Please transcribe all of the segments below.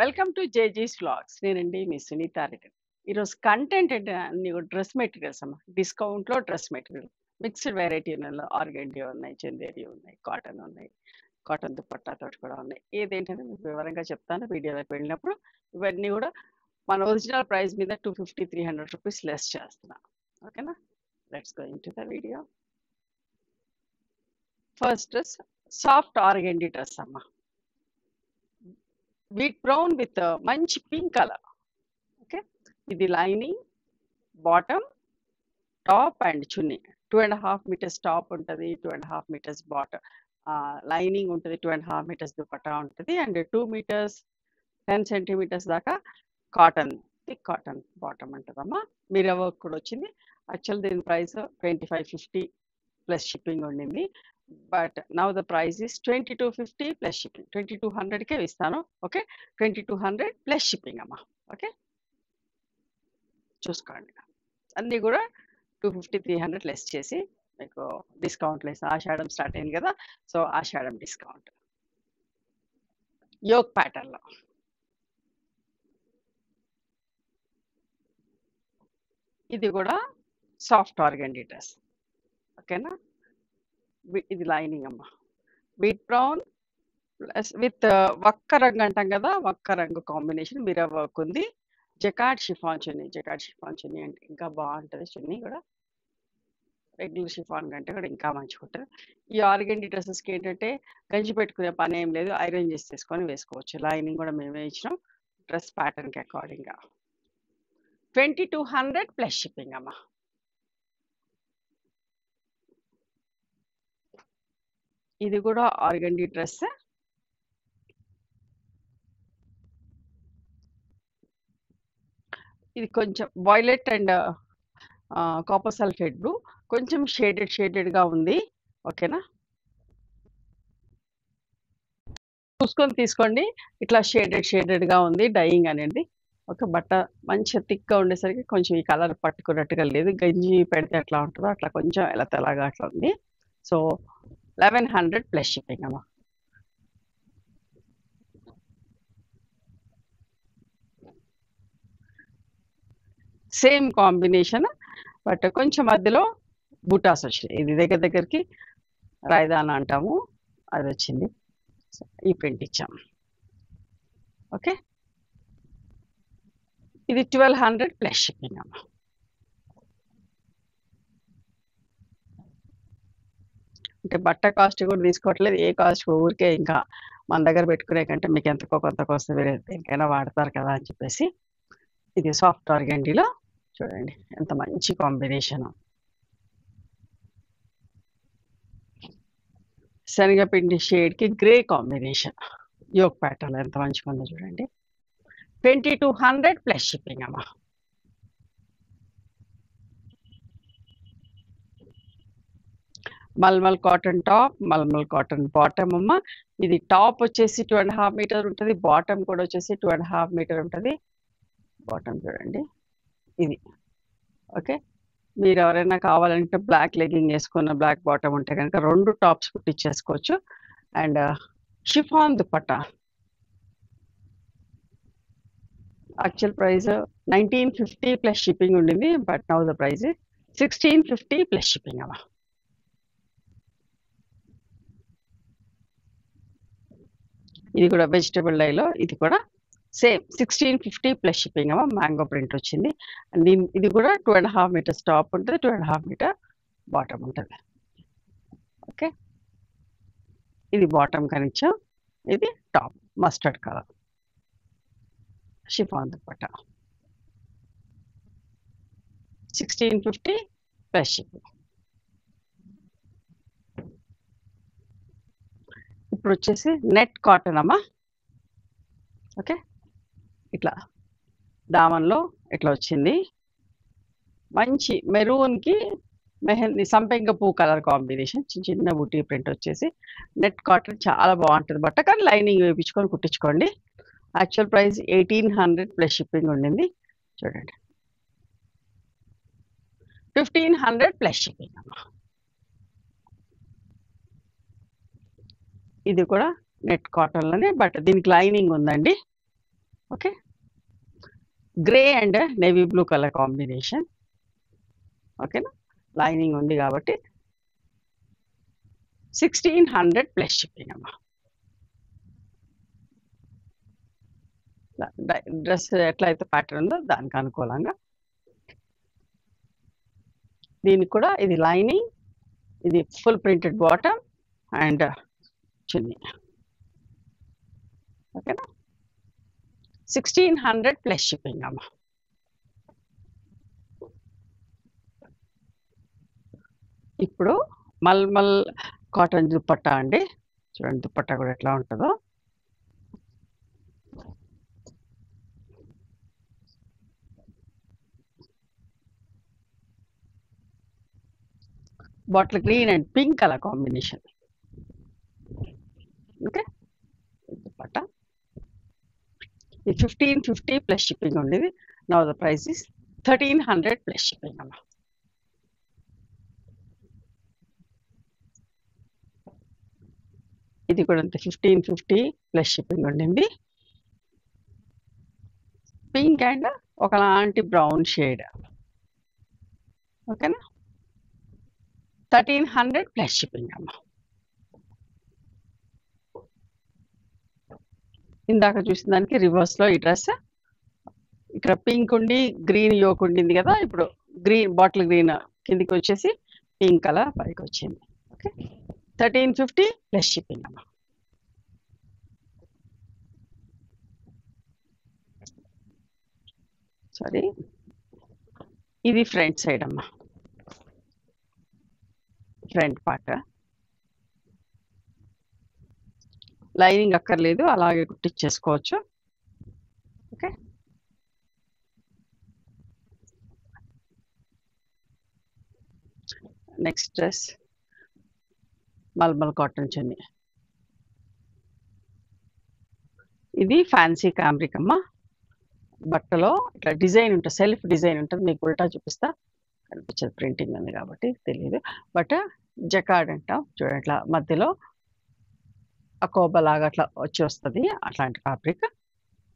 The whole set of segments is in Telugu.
Welcome to జేజీస్ vlogs. నేనండి మీ సునీత రెడ్డి. ఈరోజు కంటెంట్ అంటే అన్ని డ్రెస్ మెటీరియల్స్ అమ్మ. డిస్కౌంట్‌లో డ్రెస్ మెటీరియల్. మిక్స్డ్ వెరైటీలలో ఆర్గండి ఉన్నాయి, చందేరి ఉన్నాయి, కాటన్ ఉన్నాయి. కాటన్ దుపట్టాతోటి కూడా ఉన్నాయి. ఏదేంటని మీకు వివరంగా చెప్తాను వీడియోలోకి వెళ్ళినప్పుడు. ఇవన్నీ కూడా మన ఒరిజినల్ ప్రైస్ మీద 250, 300 రూపీస్ లెస్ చేస్తున్నా. ఓకేనా? Let's go into the video. First dress soft organdy dress అమ్మ. వీట్ బ్రౌన్ విత్ మంచి పింక్ కలర్. ఓకే, ఇది lining, bottom, top and chunni. 2.5 metres top ఉంటుంది, 2.5 మీటర్స్ బాటమ్ లైనింగ్ ఉంటుంది, 2.5 మీటర్స్ దుపట్టా ఉంటుంది, అండ్ 2 మీటర్స్ 10 సెంటీమీటర్స్ దాకా కాటన్, థిక్ కాటన్ బాటమ్ ఉంటుందమ్మా. మిర్రర్ వర్క్ కూడా వచ్చింది. యాక్చువల్ దీని ప్రైస్ 2550 ప్లస్ షిప్పింగ్ ఉండింది. But now the price is 2250 plus shipping. 2200కే ఇస్తాను. ఓకే, 2200 ప్లస్ షిప్పింగ్ అమ్మా. ఓకే, చూసుకోండి. అన్నీ కూడా 250, 300 లెస్ చేసి మీకు డిస్కౌంట్ లెస్. ఆషాఢం స్టార్ట్ అయింది కదా, సో ఆషాఢం డిస్కౌంట్. యోగ్ ప్యాటర్న్లో ఇది కూడా సాఫ్ట్ ఆర్గండి డ్రెస్. ఓకేనా, ఇది లైనింగ్ అమ్మ. వీట్ బ్రౌన్ ప్లస్ విత్ వక్క రంగు అంటాం కదా, వక్క రంగు కాంబినేషన్ మిర్రర్ వర్క్ ఉంది. జకార్డ్ షిఫాన్ చున్నీ. జకార్డ్ షిఫాన్ చున్నీ అంటే ఇంకా బాగుంటుంది. చున్నీ కూడా రెగ్యులర్ షిఫాన్ కంటే కూడా ఇంకా మంచిగా ఉంటుంది. ఈ ఆర్గండి డ్రెస్సెస్కి ఏంటంటే గంజి పెట్టుకునే పని ఏం లేదు, ఐరన్ చేసి తీసుకొని వేసుకోవచ్చు. లైనింగ్ కూడా మేమే ఇచ్చినాం డ్రెస్ ప్యాటర్న్కి అకార్డింగ్గా. 2200 ప్లస్ షిప్పింగ్ అమ్మా. ఇది కూడా ఆర్గండి డ్రెస్. ఇది కొంచెం violet and copper sulphate blue, కొంచెం షేడెడ్గా ఉంది. ఓకేనా, చూసుకొని తీసుకోండి. ఇట్లా షేడెడ్గా ఉంది డైయింగ్ అనేది. ఒక బట్ట మంచిగా థిక్గా ఉండేసరికి కొంచెం ఈ కలర్ పట్టుకున్నట్టుగా లేదు. గంజి పెడితే ఎట్లా ఉంటుందో అట్లా కొంచెం ఎలా తెల్లగా అట్లా ఉంది. సో 1100 ప్లస్ షిప్పింగ్ అమ్మా. సేమ్ కాంబినేషన్, బట్ కొంచెం మధ్యలో బూటాస్ వచ్చినాయి. ఇది దగ్గరికి రాయిదానా అంటాము, అది వచ్చింది. ఈ ప్రింట్ ఇచ్చాం. ఓకే, ఇది 1200 ప్లస్ షిప్పింగ్ అమ్మా. అంటే బట్ట కాస్ట్ కూడా తీసుకోవట్లేదు, ఏ కాస్ట్ ఊరికే ఇంకా మన దగ్గర పెట్టుకునే కంటే మీకు ఎంతకో కొంతకు వస్తే వేరే దేనికైనా వాడతారు కదా అని చెప్పేసి. ఇది సాఫ్ట్ ఆర్గండిలో చూడండి ఎంత మంచి కాంబినేషన్. శనగపిండి షేడ్కి గ్రే కాంబినేషన్. యోగ్ ప్యాటర్న్ ఎంత మంచిగా ఉందో చూడండి. 2200 ప్లస్ షిప్పింగ్ అమ్మా. Mulmul cotton top, mulmul cotton bottom అమ్మ. ఇది టాప్ వచ్చేసి 2.5 మీటర్ ఉంటుంది, బాటమ్ కూడా వచ్చేసి 2.5 మీటర్ ఉంటుంది. బాటమ్ చూడండి ఇది. ఓకే, మీరు ఎవరైనా కావాలంటే బ్లాక్ లెగ్గింగ్ వేసుకున్న బ్లాక్ బాటమ్ ఉంటే కనుక 2 టాప్స్ కుట్టించేసుకోవచ్చు. And chiffon dupatta. Actual price 1950 plus shipping ఉండింది, but now the price 1650 plus shipping అమ్మా. ఇది కూడా వెజిటబుల్ డైలో, ఇది కూడా సేమ్ 1650 ప్లస్ షిప్పింగ్ అమ్మా. మ్యాంగో ప్రింట్ వచ్చింది. అండ్ ఇది కూడా 2.5 మీటర్స్ టాప్ ఉంటుంది, 2.5 మీటర్ బాటమ్ ఉంటుంది. ఓకే, ఇది బాటమ్ కనిచ్చాం, ఇది top mustard colour chiffon dupatta. 1650 plus shipping. ఇప్పుడు వచ్చేసి నెట్ కాటన్ అమ్మా. ఓకే, ఇట్లా దామన్లో ఇట్లా వచ్చింది. మంచి మెరూన్కి మెహందీ సంపెంగ పువ్వు కలర్ కాంబినేషన్, చిన్న బుటీ ప్రింట్ వచ్చేసి. నెట్ కాటన్ చాలా బాగుంటుంది బట్ట, కానీ లైనింగ్ వేయించుకొని కుట్టించుకోండి. యాక్చువల్ ప్రైస్ 1800 ప్లస్ షిప్పింగ్ ఉండింది. చూడండి 1500 ప్లస్ షిప్పింగ్ అమ్మా. ఇది కూడా నెట్ కాటన్లోనే, బట్ దీనికి లైనింగ్ ఉందండి. Okay, grey and navy blue colour combination. ఓకేనా, లైనింగ్ ఉంది కాబట్టి 1600 ప్లస్ షిప్పింగ్ అమ్మా. డ్రెస్ ఎట్లయితే ప్యాటర్న్ ఉందో దానికి అనుకూలంగా. దీనికి కూడా ఇది లైనింగ్, ఇది ఫుల్ ప్రింటెడ్ బాటమ్ అండ్ చున్నీ. ఓకేనా, 1600 ప్లస్ షిప్పింగ్ అమ్మా. ఇప్పుడు మల్మల్ కాటన్ దుపట్టా అండి. చూడండి దుపట్టా కూడా ఎట్లా ఉంటుందో. Bottle green and pink colour combination. Okay, dupatta ఇది 1550 ప్లస్ షిప్పింగ్ ఉండేది. Now the price is 1300 plus shipping అమ్మా. ఇది కూడా అంతే 1550 ప్లస్ షిప్పింగ్ ఉండింది. పింక్ అండ్ ఒకలాంటి బ్రౌన్ షేడ్. ఓకేనా, 1300 ప్లస్ షిప్పింగ్ అమ్మా. ఇందాక చూసిన దానికి రివర్స్లో ఈ డ్రెస్ ఇక్కడ పింక్ ఉండి గ్రీన్ యోక్ ఉండింది కదా, ఇప్పుడు గ్రీన్ బాటిల్ గ్రీన్ కిందికి వచ్చేసి పింక్ కలర్ పైకి వచ్చింది. ఓకే, 1350 ప్లస్ షిప్పింగ్ అమ్మా. సారీ, ఇది ఫ్రంట్ సైడ్ అమ్మా, ఫ్రంట్ పార్ట్. లైనింగ్ అక్కర్లేదు, అలాగే కుట్టించేసుకోవచ్చు. Okay, next dress mulmul cotton chunni. ఇది ఫ్యాన్సీ కాంబ్రిక్ అమ్మ. బట్టలో ఇట్లా డిజైన్ ఉంటుంది, సెల్ఫ్ డిజైన్ ఉంటుంది. మీకు ఉల్టా చూపిస్తా, కనిపించదు ప్రింటింగ్ ఉంది కాబట్టి తెలియదు. బట్ జకార్డ్ అంటాం చూడండి, ఇట్లా మధ్యలో అకోబా లాగా అట్లా వచ్చి వస్తుంది, అట్లాంటి ఫ్యాబ్రిక్.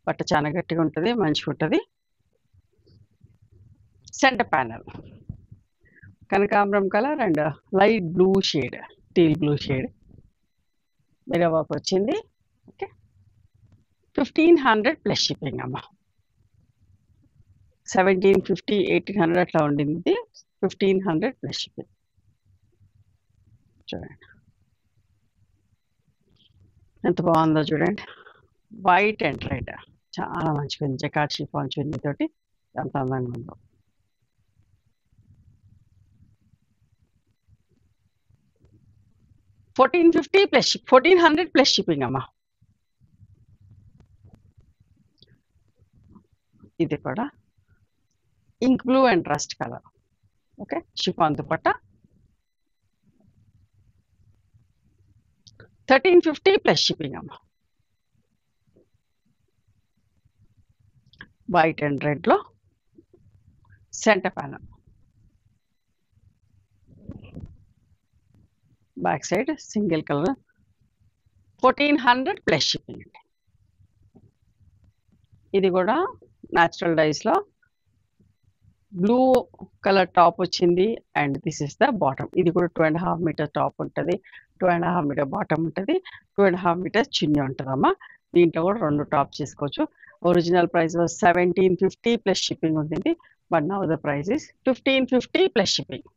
బట్ట చాలా గట్టిగా ఉంటుంది, మంచిగా ఉంటుంది. సెంటర్ ప్యానల్ కనకాంబరం colour and light blue shade, teal blue shade mirror work వచ్చింది. ఓకే, 1500 ప్లస్ షిప్పింగ్ అమ్మ. 1750 1800 అట్లా ఉండింది, 1500 ప్లస్ షిప్పింగ్. చూడండి ఎంత బాగుందో చూడండి, వైట్ అండ్ రెడ్ చాలా మంచిగా ఉంది. జకార్డ్ షిఫాన్ చున్నీ తోటి ఎంత అందంగా ఉందో. $1400 ప్లస్ షిప్పింగ్ అమ్మా. ఇది కూడా ink blue and rust colour. Okay, chiffon dupatta 1350 plus shipping అమ్మా. వైట్ అండ్ రెడ్లో centre panel, back side single colour, 1400 plus shipping అండి. ఇది కూడా న్యాచురల్ డైస్లో బ్లూ కలర్ టాప్ వచ్చింది and this is the bottom. ఇది కూడా 2.5 మీటర్ టాప్ ఉంటుంది, 2.5 మీటర్ బాటమ్ ఉంటుంది, 2.5 మీటర్ చున్నీ ఉంటుందమ్మా. దీంట్లో కూడా 2 టాప్ చేసుకోవచ్చు. ఒరిజినల్ ప్రైస్ 1750 ప్లస్ షిప్పింగ్ ఉంటుంది, but now the price is 1550 plus shipping.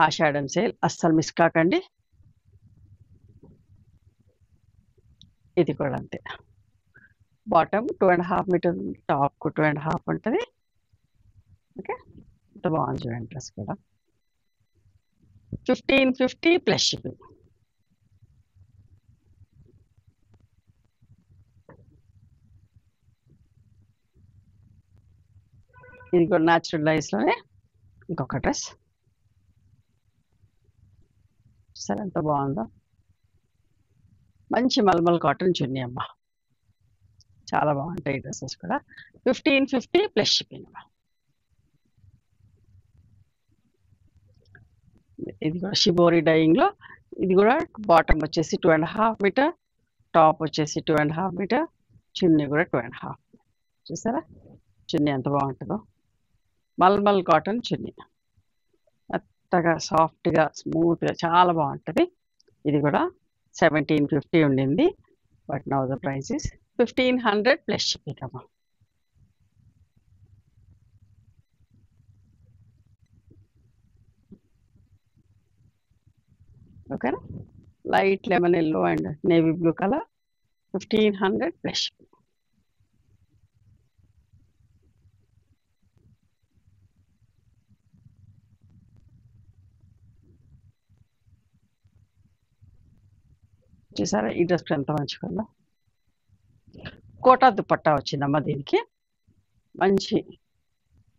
Ashadham sale అస్సలు మిస్ కాకండి. ఇది కూడా అంతే, బాటమ్ 2.5 మీటర్, టాప్ 2.5 ఉంటుంది. ఓకే, ఎంత బాగుంది చూడండి డ్రెస్ కూడా. 1550 ప్లస్ షిప్పింగ్. ఇది కూడా న్యాచురల్ డైస్లోనే ఇంకొక డ్రెస్. సరే ఎంత బాగుందో, మంచి మల్మల్ కాటన్ చున్నీ అమ్మ. చాలా బాగుంటాయి డ్రెస్సెస్ కూడా. 1550 ప్లస్ షిప్పింగ్ అమ్మ. ఇది కూడా షిబోరి డైయింగ్లో. ఇది కూడా బాటమ్ వచ్చేసి 2.5 మీటర్, టాప్ వచ్చేసి 2.5 మీటర్, చున్నీ కూడా 2.5. చూసారా చున్నీ ఎంత బాగుంటుందో. మల్మల్ కాటన్ చున్నీ మెత్తగా సాఫ్ట్గా స్మూత్గా చాలా బాగుంటుంది. ఇది కూడా 1750 ఉండింది, but now the price is 1500 plus shipping అమ్మా. ఓకేనా, light lemon yellow and navy blue colour, 1500 plus shipping. చూసారా ఈ డ్రెస్ ఎంత మంచిగా కోటా దుపట్టా వచ్చిందమ్మా. దీనికి మంచి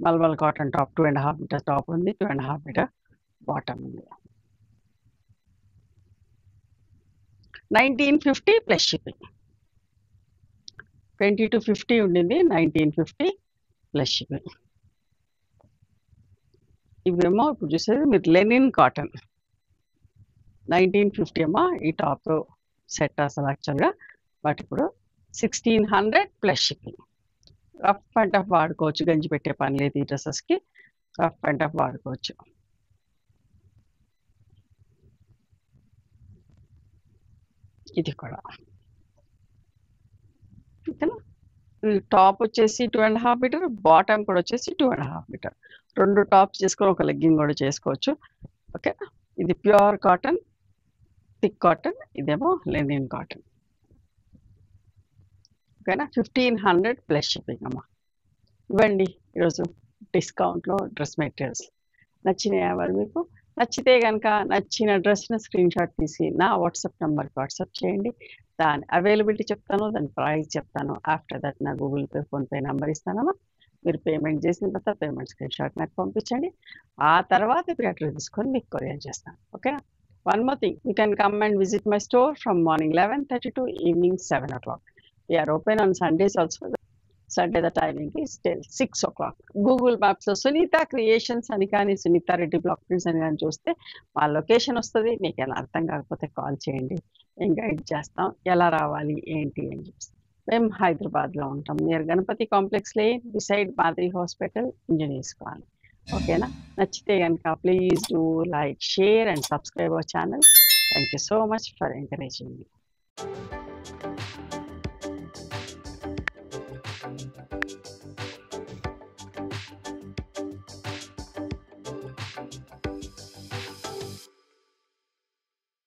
mulmul cotton top, 2.5 metre top ఉంది, 2.5 మీటర్ బాటమ్ ఉంది. 1950 ప్లస్ షిప్పింగ్. 20 to 50 ఉండింది, 1950 ప్లస్ షిప్పింగ్. ఇవేమో ఇప్పుడు చూసేది మీరు లెనిన్ కాటన్, 1950 అమ్మా ఈ టాప్ సెట్ అసలు యాక్చువల్గా, బట్ ఇప్పుడు 1600 plus shipping. Rough and tough వాడుకోవచ్చు, గంజి పెట్టే పని లేదు ఈ డ్రెస్సెస్కి, రఫ్ అండ్ టఫ్ వాడుకోవచ్చు. ఇది కూడా ఓకేనా. టాప్ వచ్చేసి 2.5 మీటర్, బాటమ్ కూడా వచ్చేసి 2.5 మీటర్. 2 టాప్స్ చేసుకొని ఒక లెగ్గింగ్ కూడా చేసుకోవచ్చు. ఓకేనా, ఇది ప్యూర్ కాటన్, థిక్ కాటన్, ఇదేమో లెనిన్ కాటన్. ఓకేనా, 1500 ప్లస్ షిప్పింగ్ అమ్మా. ఇవ్వండి ఈరోజు డిస్కౌంట్లో డ్రెస్ మెటీరియల్స్. నచ్చినాయా మరి మీకు? నచ్చితే కనుక నచ్చిన డ్రెస్ని స్క్రీన్ షాట్ తీసి నా వాట్సాప్ నెంబర్కి వాట్సాప్ చేయండి. దాని అవైలబిలిటీ చెప్తాను, దాని ప్రైస్ చెప్తాను. ఆఫ్టర్ దట్ నా గూగుల్ పే, ఫోన్పే నెంబర్ ఇస్తానమ్మా. మీరు పేమెంట్ చేసిన తర్వాత పేమెంట్ స్క్రీన్ షాట్ నాకు పంపించండి. ఆ తర్వాత మీరు అడ్రస్ తీసుకొని మీకు కొరియర్ చేస్తాను. ఓకేనా. One more thing, you can come and visit my store from morning 11:30 to evening 7 o'clock. We are open on Sundays also. Sunday the timing is till 6 o'clock. Google మ్యాప్స్లో సునీత క్రియేషన్స్ అని కానీ, సునీత రెడ్డి బ్లాక్ ప్రింట్స్ అని కానీ చూస్తే మా లొకేషన్ వస్తుంది. మీకు ఎలా అర్థం కాకపోతే కాల్ చేయండి, మేము గైడ్ చేస్తాం ఎలా రావాలి ఏంటి అని చెప్పి. మేము హైదరాబాద్లో ఉంటాం, near Ganapathi complex lane, beside మాదిరి హాస్పిటల్, ఇంజనీర్స్ కాలనీ. ఓకేనా. నచ్చితే కనుక please do like, share and subscribe our channel. Thank you so much for encouraging me.